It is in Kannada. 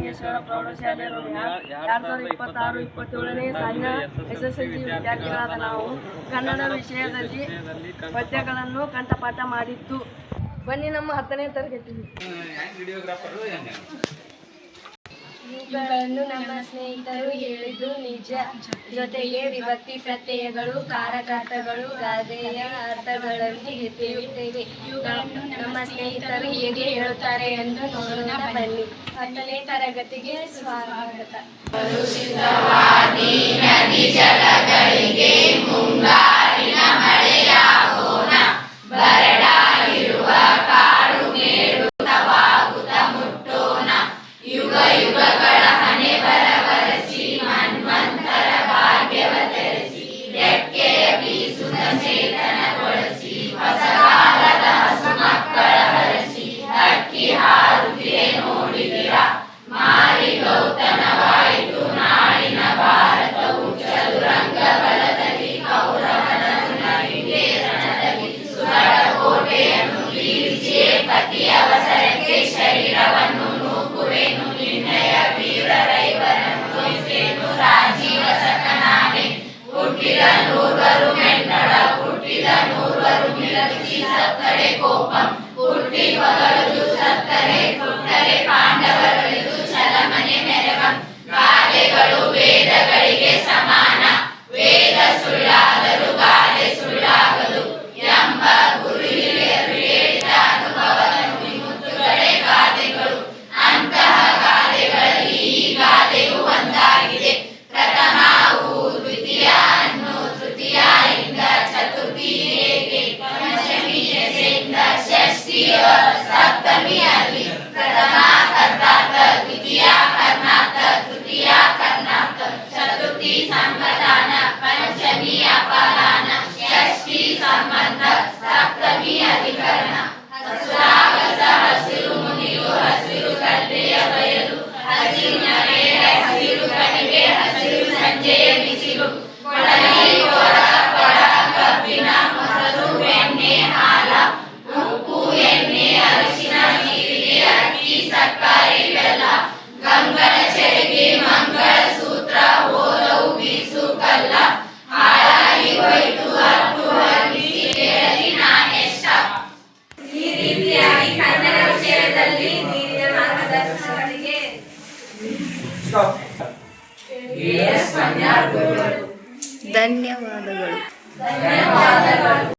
ಸಿದ್ದೇಶ್ವರ ಪ್ರೌಢಶಾಲೆ 2026-27ನೇ ಸಾಲಿನ SSLC ವಿದ್ಯಾರ್ಥಿಗಳಾದ ನಾವು ಕನ್ನಡ ವಿಷಯದಲ್ಲಿ ಪದ್ಯಗಳನ್ನು ಕಂಠಪಾಠ ಮಾಡಿದ್ದು. ಬನ್ನಿ ನಮ್ಮ 10ನೇ ತರಗತಿ. ಇವುಗಳನ್ನು ನಮ್ಮ ಸ್ನೇಹಿತರು ಹೇಳಿದ್ದು ನಿಜ. ಜೊತೆಗೆ ವಿಭಕ್ತಿ ಪ್ರತ್ಯಯಗಳು, ಕಾರಕಾರ್ಥಗಳು, ಗಾದೆಯ ಅರ್ಥಗಳೊಂದಿಗೆ ತಿಳಿಯುತ್ತೇವೆ. ಇವುಗಳನ್ನು ನಮ್ಮ ಸ್ನೇಹಿತರು ಹೇಗೆ ಹೇಳುತ್ತಾರೆ ಎಂದು ನೋಡೋಣ ಬನ್ನಿ. 10ನೇ ತರಗತಿಗೆ ಸ್ವಾಗತ. ನದಿ ಜಲಗಳಿಗೆ ಮುಂಗಾರಿನ ಮಳೆಯಾಗೋಣ, ಬರಡಾಗಿರುವ ಕಾಡು ಮೇಡು ತವಾಗುತ್ತ ಮುಟ್ಟೋಣ. ಯುಗ ಯುಗಗಳ ಹಣೆ ಬರವರಸಿ ಮನ್ವಂತರ ಭಾಗ್ಯವ ತೆರೆಸಿ, ರೆಕ್ಕೆಯ ಬೀಸುತ್ತ ಚೇತನಗೊಳಿಸಿ, ಹೊಸ ಕಾಲದ ಹಸು ಮಕ್ಕಳ ಹರಸಿ, ಅಕ್ಕಿ ಹಾರುತ್ತಿದೆ ನೋಡಿದಿರ, ಮಾರಿ ಗೌತಮವಾಯಿತು ನಾಡಿನ ಭಾರತವು, ಚದುರಂಗ ಬಲದಲ್ಲಿ ಕೌರವನ ನವಿಗೆ ರಣದಲ್ಲಿ, ಸುರಳ ಕೋಟೆಯನ್ನು ಬೀರಿಸಿಯೇ ಪತಿ ಅವಸರಕ್ಕೆ ಶರೀರವನ್ನು ನೂಕುವೆನು, ನಿನ್ನಯ ವೀರರೈವರನ್ನು ಜಯಿಸೇನು, ರಾಜೀವ ಸಕನಾಗೆ ಹುಟ್ಟಿದ ನೂರ್ವರು ಮೆನ್ನಡ, ಹುಟ್ಟಿದ ನೂರ್ವರು ಮಿಲಗಿಸಿ ಸತ್ತರೆ ಕೋಪಂ, ಹುಟ್ಟಿ ಪಗಲು ಸತ್ತರೆ ಹುಟ್ಟರೆ ಪಾಂಡವರೊಳಿದು ಚಲಮನೆ ಮೆರವಂ. ಗಾದೆಗಳು ವೇದಗಳಿಗೆ ಸಮಾನ, ವೇದ ಸುಳ್ಳಾದರೂ ಗಾದೆ ಸುಳ್ಳಾಗದು ಎಂಬ ಗುರು ಹಿರಿಯರು ಹೇಳಿದ ಅನುಭವದ ನುಡಿಮುತ್ತುಗಳೇ ಗಾದೆಗಳು. ಅಂತಹ ಗಾದೆಗಳಲ್ಲಿ ಈ ಗಾದೆಯು ಒಂದಾಗಿದೆ. ಪ್ರಥಮವು ದ್ವಿತೀಯ ಅನ್ನು, ತೃತೀಯದಿಂದ ಚತುರ್ಥಿ ಹೇಗೆ, ಪಂಚಮಿ ದೆಸೆಯಿಂದ ಷಷ್ಠಿಯ ಸಪ್ತಮಿ ಅಲ್ಲಿ. ಪ್ರಥಮ ಕರ್ತಾರ್ಥ, ದ್ವಿತೀಯ ಕರ್ಣಾರ್ಥ, ತೃತೀಯ ಕರ್ಣಾರ್ಥ, ಚತುರ್ಥಿ ಸಂಪದಾನ, ಪಂಚಮಿ ಅಪದಾನ, ಷಷ್ಠಿ ಸಂಬಂಧ, ಸಪ್ತಮಿ ಅಧಿಕರಣ. ಹಸುರಾಗಸ ಹಸಿರು ಮುನಿಲು, ಹಸಿರು ಗದ್ದೆಯ ಬಯಲು, ಹಸಿರಿನಗೆ ಹಸಿರು ಕಣಿವೆ, ಹಸಿರು ಸಂಜೆಯ ಬಿಸಿಲು, ಕೊಳಲಿ ಕೊರ ಕೊಡ ಕಬ್ಬಿನ ಮೊಸರು ಬೆಣ್ಣೆ ಹಾಲ, ಉಪ್ಪು ಎಣ್ಣೆ ಅರಿಶಿನ ಜೀರಿಗೆ ಅಕ್ಕಿ ಸಕ್ಕರೆ ಬೆಲ್ಲ, ಗಂಗಳ ಚೆರಿಗೆ ಮಂಗಳ ಸೂತ್ರ, ಹೋಲವು ಬೀಸು ಕಲ್ಲ, ಹಾಳಾಗಿ ಹೋಯಿತು ಹತ್ತು ವರ್ಗಿಸಿ ಹೇಳಲಿ ನಾನೆಷ್ಟ. ಈ ರೀತಿಯಾಗಿ ಕನ್ನಡ ವಿಷಯದಲ್ಲಿ ನೀಡಿದ ಮಾರ್ಗದರ್ಶನಗಳಿಗೆ ಧನ್ಯವಾದಗಳು.